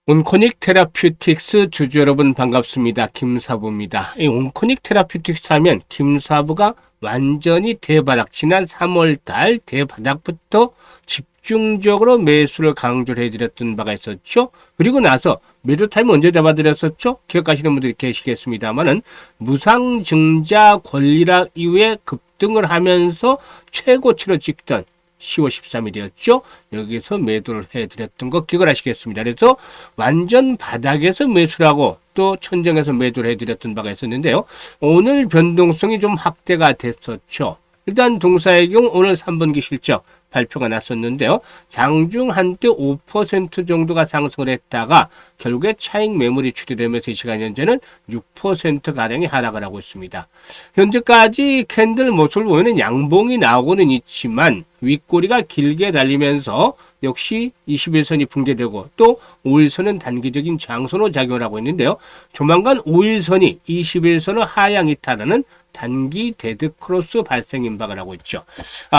온코닉 테라퓨틱스 주주 여러분 반갑습니다. 김사부입니다. 이 온코닉 테라퓨틱스 하면 김사부가 완전히 대바닥, 지난 3월달 대바닥부터 집중적으로 매수를 강조를 해드렸던 바가 있었죠. 그리고 나서 매도 타임 언제 잡아드렸었죠? 기억하시는 분들이 계시겠습니다만은 무상증자 권리락 이후에 급등을 하면서 최고치를 찍던 10월 13일이었죠. 여기서 매도를 해드렸던 거 기억을 하시겠습니다. 그래서 완전 바닥에서 매수를 하고 또 천정에서 매도를 해드렸던 바가 있었는데요. 오늘 변동성이 좀 확대가 됐었죠. 일단 동사의 경우 오늘 3분기 실적 발표가 났었는데요. 장중 한때 5% 정도가 상승을 했다가 결국에 차익 매물이 출시되면서 이 시간 현재는 6%가량이 하락을 하고 있습니다. 현재까지 캔들 모습을 보면 양봉이 나오고는 있지만 윗꼬리가 길게 달리면서 역시 21선이 붕괴되고 또 5일선은 단기적인 장선으로 작용을 하고 있는데요. 조만간 5일선이 21선을 하향 이탈하는 단기 데드크로스 발생 임박을 하고 있죠.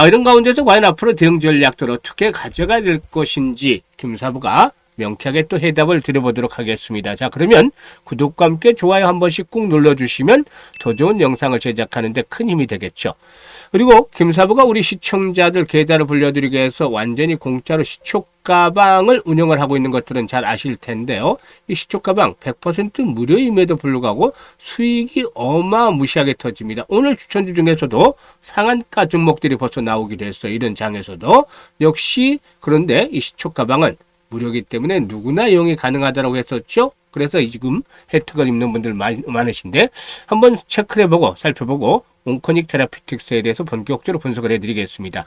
이런 가운데서 과연 앞으로 대응 전략들 어떻게 가져가야 될 것인지 김사부가 명쾌하게 또 해답을 드려보도록 하겠습니다. 자, 그러면 구독과 함께 좋아요 한 번씩 꾹 눌러주시면 더 좋은 영상을 제작하는 데 큰 힘이 되겠죠. 그리고 김사부가 우리 시청자들 계좌를 불려드리기 위해서 완전히 공짜로 시초가방을 운영을 하고 있는 것들은 잘 아실 텐데요. 이 시초가방 100% 무료임에도 불구하고 수익이 어마무시하게 터집니다. 오늘 추천주 중에서도 상한가 종목들이 벌써 나오기도 했어요. 이런 장에서도. 역시 그런데 이 시초가방은 무료이기 때문에 누구나 이용이 가능하다고 했었죠. 그래서 지금 혜택을 입는 분들 많으신데 한번 체크를 해보고 살펴보고 온코닉 테라피틱스에 대해서 본격적으로 분석을 해드리겠습니다.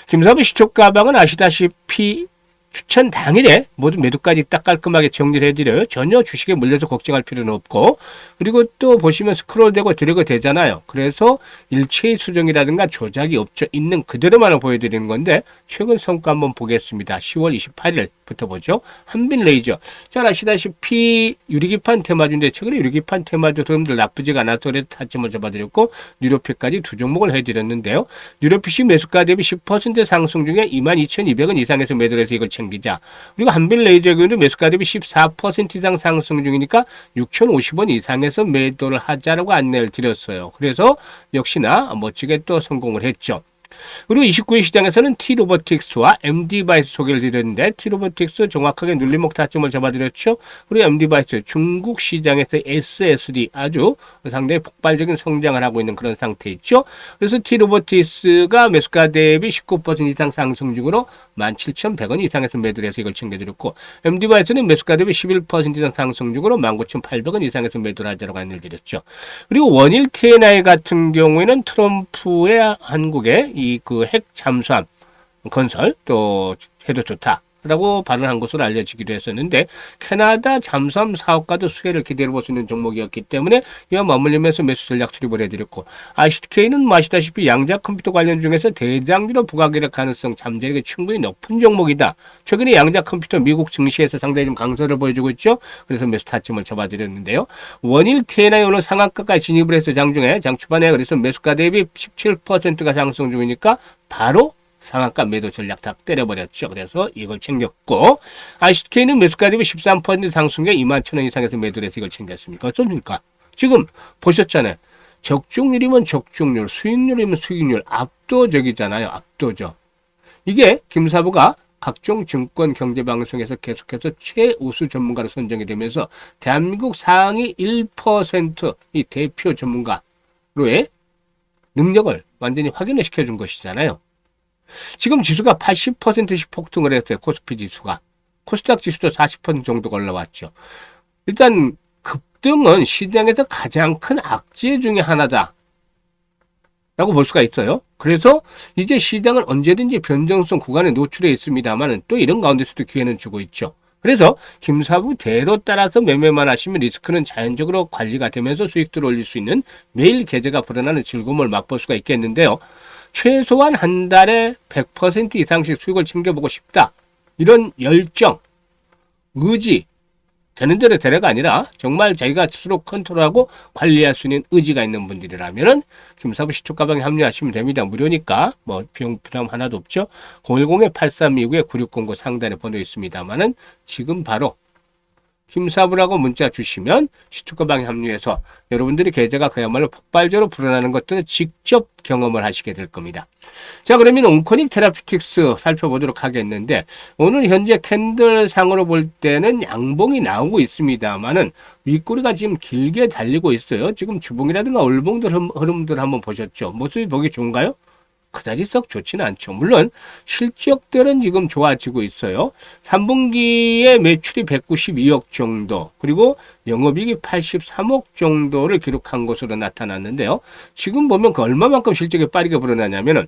김사부 시초가방은 아시다시피 추천 당일에 모두 매도까지 딱 깔끔하게 정리를 해드려요. 전혀 주식에 물려서 걱정할 필요는 없고, 그리고 또 보시면 스크롤되고 드래그 되잖아요. 그래서 일체의 수정이라든가 조작이 없죠. 있는 그대로만 보여드리는 건데 최근 성과 한번 보겠습니다. 10월 28일부터 보죠. 한빈레이저. 잘 아시다시피 유리기판 테마주인데 최근에 유리기판 테마주 흐름들 나쁘지가 않아서 그래서 타점을 잡아드렸고 뉴로핏까지 두 종목을 해드렸는데요. 뉴로핏이 매수가 대비 10% 상승 중에 22,200원 이상에서 매도를 해서 이걸 챙기자. 그리고 한빈레이저의 경우도 매수가 대비 14% 이상 상승 중이니까 6,050원 이상에서 매도를 하자라고 안내를 드렸어요. 그래서 역시나 멋지게 또 성공을 했죠. 그리고 29일 시장에서는 T로보틱스와 MD바이스 소개를 드렸는데 T로보틱스 정확하게 눌림목 타점을 잡아드렸죠. 그리고 MD바이스 중국 시장에서 SSD 아주 상당히 폭발적인 성장을 하고 있는 그런 상태 있죠. 그래서 T로보틱스가 매수가 대비 19% 이상 상승 중으로 17,100원 이상에서 매도를 해서 이걸 챙겨드렸고 MD바이스는 매수가 대비 11% 이상 상승 중으로 19,800원 이상에서 매도를 하자라고 안내를 드렸죠. 그리고 원일 TNI 같은 경우에는 트럼프의 한국의 이 그 핵 잠수함 건설 또 해도 좋다라고 발언한 것으로 알려지기도 했었는데 캐나다 잠수함 사업과도 수혜를 기대해 볼 수 있는 종목이었기 때문에 이와 맞물리면서 매수 전략 투입을 해드렸고 ICTK는 아시다시피 양자 컴퓨터 관련 중에서 대장주로 부각될 가능성 잠재력이 충분히 높은 종목이다. 최근에 양자 컴퓨터 미국 증시에서 상당히 좀 강세를 보여주고 있죠. 그래서 매수 타점을 잡아드렸는데요. 원일 TNI 오늘 상한가까지 진입을 해서 장중에 장 초반에 그래서 매수가 대비 17%가 상승 중이니까 바로 상한가 매도 전략 다 때려버렸죠. 그래서 이걸 챙겼고 ICTK는 매수가 대비 13% 상승에 21,000원 이상에서 매도를 해서 이걸 챙겼습니까? 어떻습니까? 지금 보셨잖아요. 적중률이면 적중률, 수익률이면 수익률 압도적이잖아요. 압도적. 이게 김사부가 각종 증권 경제방송에서 계속해서 최우수 전문가로 선정이 되면서 대한민국 상위 1%이 대표 전문가로의 능력을 완전히 확인을 시켜준 것이잖아요. 지금 지수가 80%씩 폭등을 했어요. 코스피 지수가. 코스닥 지수도 40% 정도가 올라왔죠. 일단 급등은 시장에서 가장 큰 악재 중에 하나다 라고 볼 수가 있어요. 그래서 이제 시장은 언제든지 변동성 구간에 노출해 있습니다만 또 이런 가운데서도 기회는 주고 있죠. 그래서 김사부 대로 따라서 매매만 하시면 리스크는 자연적으로 관리가 되면서 수익들을 올릴 수 있는 매일 계좌가 불어나는 즐거움을 맛볼 수가 있겠는데요. 최소한 한 달에 100% 이상씩 수익을 챙겨보고 싶다. 이런 열정, 의지, 되는 대로 되래가 아니라 정말 자기가 스스로 컨트롤하고 관리할 수 있는 의지가 있는 분들이라면은 김사부 시초가방에 합류하시면 됩니다. 무료니까 뭐 비용 부담 하나도 없죠. 010-8329-9609 상단에 번호 있습니다만은 지금 바로 김사부라고 문자 주시면 시투커방에 합류해서 여러분들이 계좌가 그야말로 폭발적으로 불어나는 것들을 직접 경험을 하시게 될 겁니다. 자, 그러면 온코닉 테라피틱스 살펴보도록 하겠는데, 오늘 현재 캔들 상으로 볼 때는 양봉이 나오고 있습니다만은 윗꼬리가 지금 길게 달리고 있어요. 지금 주봉이라든가 얼봉들 흐름들 한번 보셨죠? 모습이 보기 좋은가요? 그다지 썩 좋지는 않죠. 물론 실적들은 지금 좋아지고 있어요. 3분기에 매출이 192억 정도, 그리고 영업이익이 83억 정도를 기록한 것으로 나타났는데요. 지금 보면 그 얼마만큼 실적이 빠르게 불어나냐면은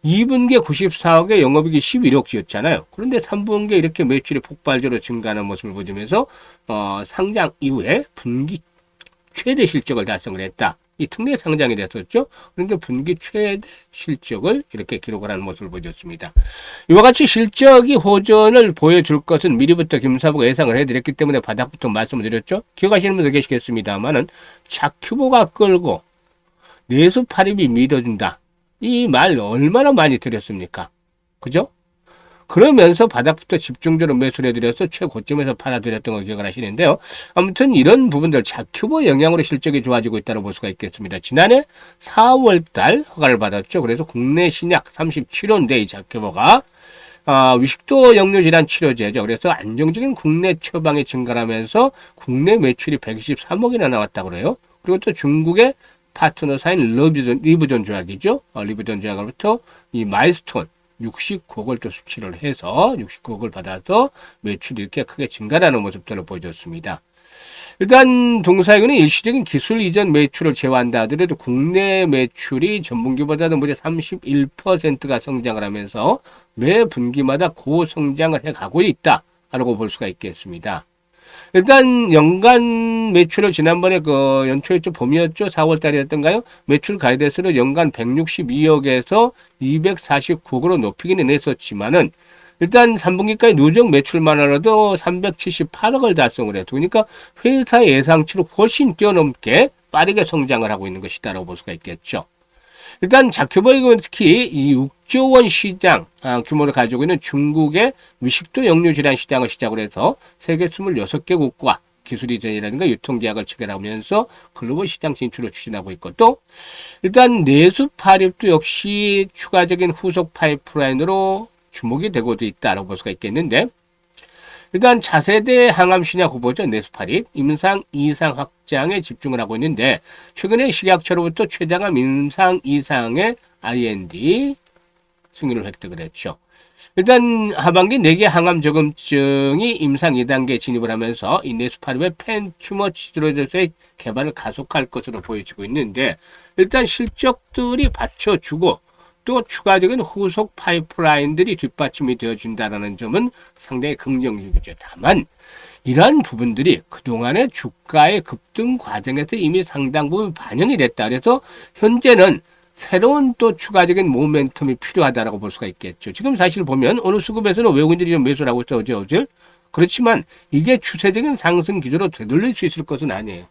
2분기에 94억에 영업이익이 11억이었잖아요. 그런데 3분기에 이렇게 매출이 폭발적으로 증가하는 모습을 보여주면서 상장 이후에 분기 최대 실적을 달성을 했다. 이 특례 상장이 됐었죠. 그런데 분기 최대 실적을 이렇게 기록을 하는 모습을 보여줬습니다. 이와 같이 실적이 호전을 보여줄 것은 미리부터 김사부가 예상을 해드렸기 때문에 바닥부터 말씀을 드렸죠. 기억하시는 분들 계시겠습니다만은 자큐보가 끌고 내수 팔입이 밀어준다. 이 말 얼마나 많이 드렸습니까? 그죠? 그러면서 바닥부터 집중적으로 매수를 해드려서 최고점에서 팔아드렸던 걸 기억을 하시는데요. 아무튼 이런 부분들 자큐보 영향으로 실적이 좋아지고 있다고 볼 수가 있겠습니다. 지난해 4월달 허가를 받았죠. 그래서 국내 신약 37호인데 이 자큐보가 위식도 역류 질환 치료제죠. 그래서 안정적인 국내 처방이 증가하면서 국내 매출이 123억이나 나왔다고 그래요. 그리고 또 중국의 파트너사인 리브존 조약이죠. 리브존 조약으로부터 이 마일스톤 69억을 또 수치를 해서 69억을 받아서 매출이 이렇게 크게 증가하는 모습들을 보여줬습니다. 일단 동사이군은 일시적인 기술 이전 매출을 제외한다 하더라도 국내 매출이 전분기보다는 무려 31%가 성장을 하면서 매 분기마다 고성장을 해가고 있다라고 볼 수가 있겠습니다. 일단 연간 매출을 지난번에 그 연초였죠, 봄이었죠, 4월 달이었던가요? 매출 가이드에서는 연간 162억에서 249억으로 높이기는 했었지만은 일단 3분기까지 누적 매출만 하더라도 378억을 달성을 해도, 그러니까 회사의 예상치를 훨씬 뛰어넘게 빠르게 성장을 하고 있는 것이다라고 볼 수가 있겠죠. 일단 자큐보이는 특히 이 6조 원 시장 규모를 가지고 있는 중국의 위식도 역류 질환 시장을 시작으로 해서 세계 26개국과 기술 이전이라든가 유통계약을 체결하면서 글로벌 시장 진출을 추진하고 있고, 또 일단 내수 파립도 역시 추가적인 후속 파이프라인으로 주목이 되고도 있다라고 볼 수가 있겠는데, 일단 차세대 항암 신약 후보죠. 내수파립 임상 이상 확장에 집중을 하고 있는데, 최근에 식약처로부터 최장암 임상 이상의 IND 승인을 획득을 했죠. 일단 하반기 4개 항암 저금증이 임상 2단계에 진입을 하면서 이 내수파립의 팬튜머 치료제의 개발을 가속할 것으로 보여지고 있는데, 일단 실적들이 받쳐주고 또 추가적인 후속 파이프라인들이 뒷받침이 되어준다는 점은 상당히 긍정적이죠. 다만 이러한 부분들이 그동안의 주가의 급등 과정에서 이미 상당 부분 반영이 됐다. 그래서 현재는 새로운 또 추가적인 모멘텀이 필요하다고 볼 수가 있겠죠. 지금 사실 보면 어느 수급에서는 외국인들이 좀 매수를 하고 있어, 어제. 그렇지만 이게 추세적인 상승 기조로 되돌릴 수 있을 것은 아니에요.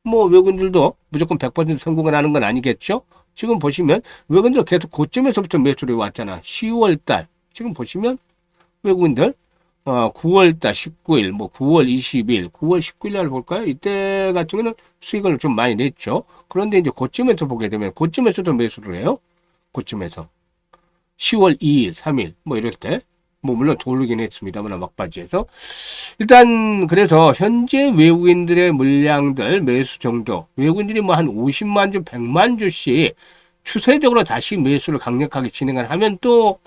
뭐 외국인들도 무조건 100% 성공을 하는 건 아니겠죠. 지금 보시면 외국인들 계속 고점에서부터 매수를 왔잖아. 10월달 지금 보시면 외국인들 9월달 19일, 뭐 9월 20일, 9월 19일 날 볼까요? 이때 같은 경우는 수익을 좀 많이 냈죠. 그런데 이제 고점에서 보게 되면 고점에서도 매수를 해요. 고점에서 10월 2일, 3일 뭐 이럴 때 뭐 물론 돌리긴 했습니다만 막바지에서 일단 그래서 현재 외국인들의 물량들 매수 정도, 외국인들이 뭐 한 50만 주, 100만 주씩 추세적으로 다시 매수를 강력하게 진행을 하면 또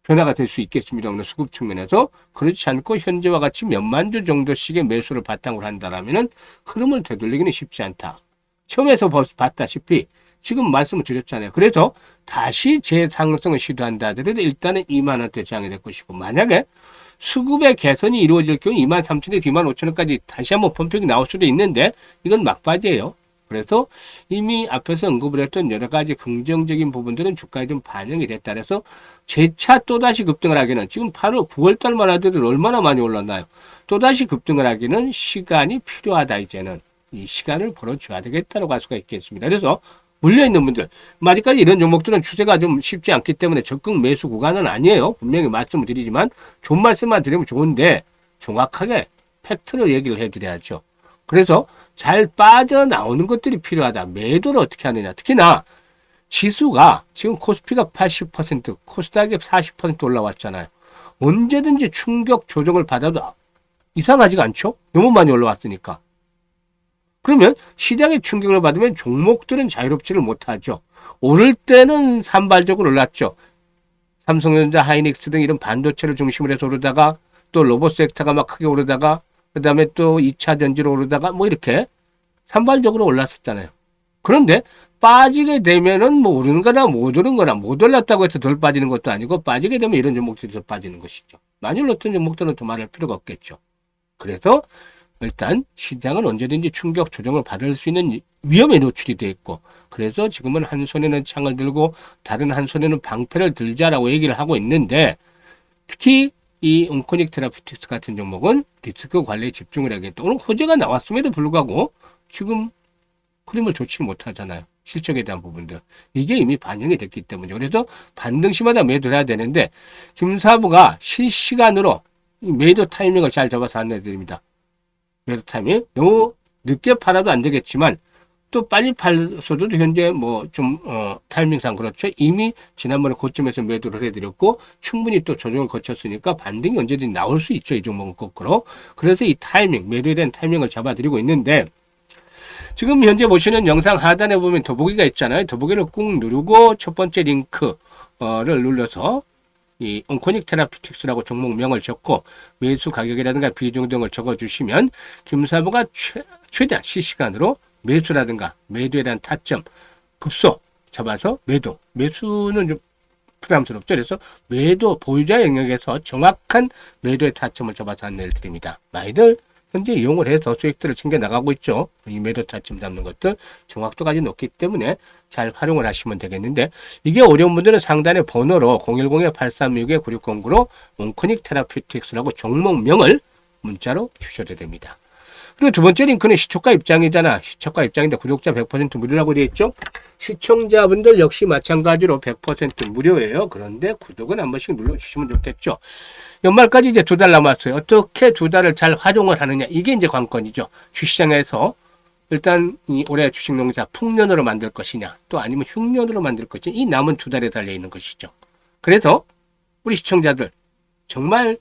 변화가 될 수 있겠습니다. 오늘 수급 측면에서. 그렇지 않고 현재와 같이 몇만 주 정도씩의 매수를 바탕으로 한다라면은 흐름을 되돌리기는 쉽지 않다. 처음에서 봤다시피 지금 말씀을 드렸잖아요. 그래서 다시 재상승을 시도한다 하더라도 일단은 2만 원대 장이 될 것이고, 만약에 수급의 개선이 이루어질 경우 2만 3천에서 2만 5천 원까지 다시 한번 펌핑이 나올 수도 있는데 이건 막바지예요. 그래서 이미 앞에서 언급을 했던 여러 가지 긍정적인 부분들은 주가에 좀 반영이 됐다. 그래서 재차 또다시 급등을 하기는 지금 8월, 9월 달만 하더라도 얼마나 많이 올랐나요? 또다시 급등을 하기는 시간이 필요하다. 이제는 이 시간을 벌어줘야 되겠다고 할 수가 있겠습니다. 그래서 물려있는 분들, 아직까지 이런 종목들은 추세가 좀 쉽지 않기 때문에 적극 매수 구간은 아니에요. 분명히 말씀을 드리지만 좋은 말씀만 드리면 좋은데 정확하게 팩트를 얘기를 해드려야죠. 그래서 잘 빠져나오는 것들이 필요하다. 매도를 어떻게 하느냐. 특히나 지수가 지금 코스피가 80%, 코스닥이 40% 올라왔잖아요. 언제든지 충격 조정을 받아도 이상하지가 않죠? 너무 많이 올라왔으니까. 그러면 시장의 충격을 받으면 종목들은 자유롭지를 못하죠. 오를 때는 산발적으로 올랐죠. 삼성전자, 하이닉스 등 이런 반도체를 중심으로 해서 오르다가 또 로봇 섹터가 막 크게 오르다가 그 다음에 또 2차 전지로 오르다가 뭐 이렇게 산발적으로 올랐었잖아요. 그런데 빠지게 되면은 뭐 오르는 거나 못 오르는 거나 못 올랐다고 해서 덜 빠지는 것도 아니고 빠지게 되면 이런 종목들이 더 빠지는 것이죠. 많이 올랐던 종목들은 더 말할 필요가 없겠죠. 그래서 일단 시장은 언제든지 충격 조정을 받을 수 있는 위험에 노출이 되어 있고 그래서 지금은 한 손에는 창을 들고 다른 한 손에는 방패를 들자라고 얘기를 하고 있는데 특히 이 온코닉 테라피틱스 같은 종목은 리스크 관리에 집중을 하겠다. 오늘 호재가 나왔음에도 불구하고 지금 흐름을 좋지 못하잖아요. 실적에 대한 부분들. 이게 이미 반영이 됐기 때문에. 그래서 반등시마다 매도를 해야 되는데 김사부가 실시간으로 매도 타이밍을 잘 잡아서 안내드립니다. 매도 타이밍. 너무 늦게 팔아도 안 되겠지만 또 빨리 팔서도 현재 뭐 좀 타이밍상 그렇죠. 이미 지난번에 고점에서 매도를 해드렸고 충분히 또 조정을 거쳤으니까 반등이 언제든지 나올 수 있죠. 이 종목은 거꾸로. 그래서 이 타이밍, 매도에 대한 타이밍을 잡아드리고 있는데 지금 현재 보시는 영상 하단에 보면 더보기가 있잖아요. 더보기를 꾹 누르고 첫 번째 링크를 눌러서 이 온코닉 테라피틱스라고 종목명을 적고 매수 가격이라든가 비중 등을 적어주시면 김사부가 최대한 실시간으로 매수라든가 매도에 대한 타점, 급소 잡아서 매수는 좀 부담스럽죠. 그래서 매도 보유자 영역에서 정확한 매도의 타점을 잡아서 안내를 드립니다. 많이들 현재 이용을 해서 수익들을 챙겨 나가고 있죠. 이 매도 타점 잡는 것들 정확도가 아주 높기 때문에 잘 활용을 하시면 되겠는데 이게 어려운 분들은 상단의 번호로 010-836-9609로 온코닉 테라피틱스라고 종목명을 문자로 주셔도 됩니다. 그리고 두 번째 링크는 시초가 입장이잖아. 시초가 입장인데 구독자 100% 무료라고 되어 있죠. 시청자분들 역시 마찬가지로 100% 무료예요. 그런데 구독은 한 번씩 눌러주시면 좋겠죠. 연말까지 이제 2달 남았어요. 어떻게 2달을 잘 활용을 하느냐. 이게 이제 관건이죠. 주식시장에서 일단 이 올해 주식농사 풍년으로 만들 것이냐 또 아니면 흉년으로 만들 것이냐 이 남은 2달에 달려있는 것이죠. 그래서 우리 시청자들 정말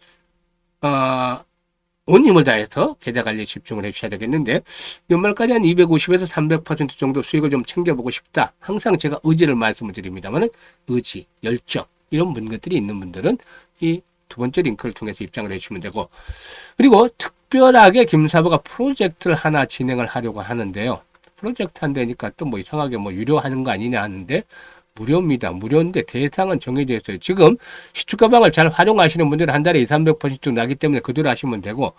온 힘을 다해서 계좌 관리에 집중을 해주셔야 되겠는데 연말까지 한 250에서 300% 정도 수익을 좀 챙겨보고 싶다. 항상 제가 의지를 말씀을 드립니다만 의지, 열정 이런 분들이 있는 분들은 이 두 번째 링크를 통해서 입장을 해주시면 되고 그리고 특별하게 김사부가 프로젝트를 하나 진행을 하려고 하는데요. 프로젝트 한다니까 또 뭐 이상하게 뭐 유료하는 거 아니냐 하는데 무료입니다. 무료인데 대상은 정해져 있어요. 지금 시초가방을 잘 활용하시는 분들은 한 달에 200~300% 나기 때문에 그대로 하시면 되고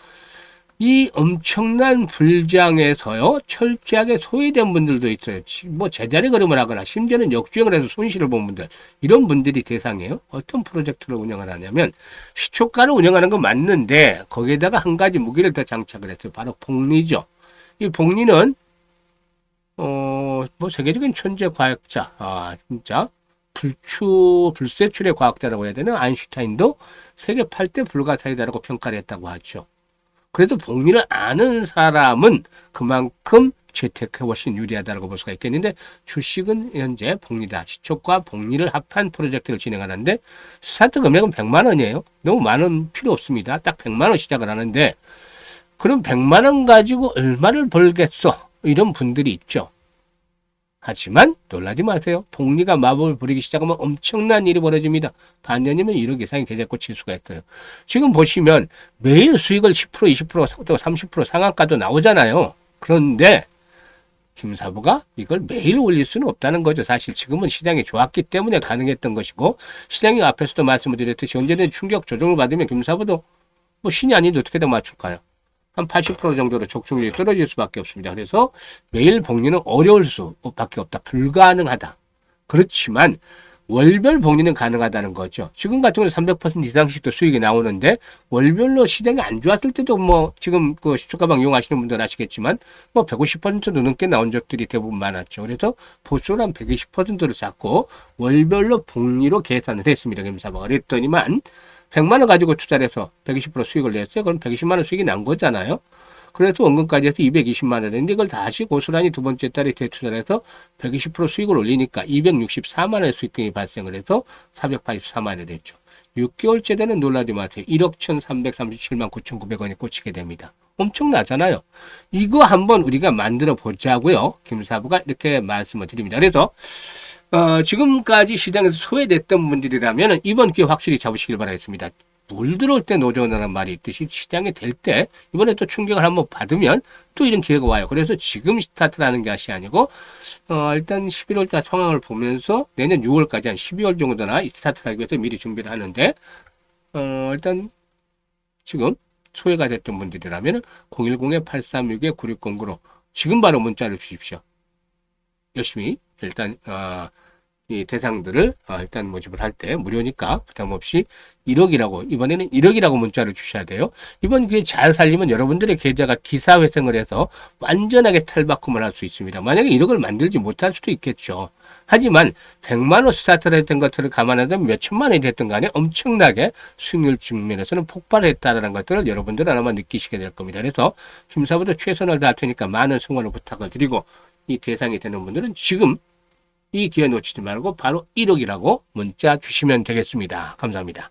이 엄청난 불장에서요 철저하게 소외된 분들도 있어요. 뭐 제자리 걸음을 하거나 심지어는 역주행을 해서 손실을 본 분들 이런 분들이 대상이에요. 어떤 프로젝트를 운영을 하냐면 시초가를 운영하는 건 맞는데 거기에다가 한 가지 무기를 더 장착을 했어요. 바로 복리죠. 이 복리는 뭐 세계적인 천재 과학자 진짜 불세출의 과학자라고 해야 되나 아인슈타인도 세계 8대 불가사의다라고 평가를 했다고 하죠. 그래서 복리를 아는 사람은 그만큼 재테크에 훨씬 유리하다고 볼 수가 있겠는데 주식은 현재 복리다. 시초과 복리를 합한 프로젝트를 진행하는데 스타트 금액은 100만 원이에요. 너무 많은 필요 없습니다. 딱 100만 원 시작을 하는데 그럼 100만 원 가지고 얼마를 벌겠어? 이런 분들이 있죠. 하지만 놀라지 마세요. 복리가 마법을 부리기 시작하면 엄청난 일이 벌어집니다. 반년이면 1억 이상이 계좌 꽂힐 수가 있어요. 지금 보시면 매일 수익을 10%, 20%, 또 30% 상한가도 나오잖아요. 그런데 김사부가 이걸 매일 올릴 수는 없다는 거죠. 사실 지금은 시장이 좋았기 때문에 가능했던 것이고 시장이 앞에서도 말씀을 드렸듯이 언제든 충격 조정을 받으면 김사부도 뭐 신이 아닌데 어떻게든 맞출까요? 한 80% 정도로 적중률이 떨어질 수밖에 없습니다. 그래서 매일 복리는 어려울 수밖에 없다. 불가능하다. 그렇지만 월별 복리는 가능하다는 거죠. 지금 같은 경우는 300% 이상씩도 수익이 나오는데 월별로 시장이 안 좋았을 때도 뭐 지금 그 시초가방 이용하시는 분들 아시겠지만 뭐 150%도 넘게 나온 적들이 대부분 많았죠. 그래서 보수를 한 120%를 잡고 월별로 복리로 계산을 했습니다. 김사부가 그랬더니만 100만 원 가지고 투자를 해서 120% 수익을 냈어요. 그럼 120만 원 수익이 난 거잖아요. 그래서 원금까지 해서 220만 원인데 이걸 다시 고스란히 두 번째 달에 재투자를 해서 120% 수익을 올리니까 264만 원의 수익금이 발생을 해서 484만 원이 됐죠. 6개월째 되는 놀라지 마세요. 1억 1,337만 9,900원이 꽂히게 됩니다. 엄청나잖아요. 이거 한번 우리가 만들어 보자고요. 김사부가 이렇게 말씀을 드립니다. 그래서 지금까지 시장에서 소외됐던 분들이라면 이번 기회 확실히 잡으시길 바라겠습니다. 물 들어올 때 노조라는 말이 있듯이 시장에 될 때 이번에 또 충격을 한번 받으면 또 이런 기회가 와요. 그래서 지금 스타트라는 것이 아니고 일단 11월 달 상황을 보면서 내년 6월까지 한 12월 정도나 스타트를 하기 위해서 미리 준비를 하는데 일단 지금 소외가 됐던 분들이라면 010-836-9609로 지금 바로 문자를 주십시오. 열심히 일단 이 대상들을 일단 모집을 할 때 무료니까 부담 없이 1억이라고 이번에는 1억이라고 문자를 주셔야 돼요. 이번 기회 잘 살리면 여러분들의 계좌가 기사회생을 해서 완전하게 탈바꿈을 할 수 있습니다. 만약에 1억을 만들지 못할 수도 있겠죠. 하지만 100만 원 스타트를 했던 것들을 감안하면 몇천만 원이 됐던 간에 엄청나게 수익률 측면에서는 폭발했다는 것들을 여러분들은 아마 느끼시게 될 겁니다. 그래서 김사부도 최선을 다할 테니까 많은 성원을 부탁을 드리고 이 대상이 되는 분들은 지금 이 기회 놓치지 말고 바로 1억이라고 문자 주시면 되겠습니다. 감사합니다.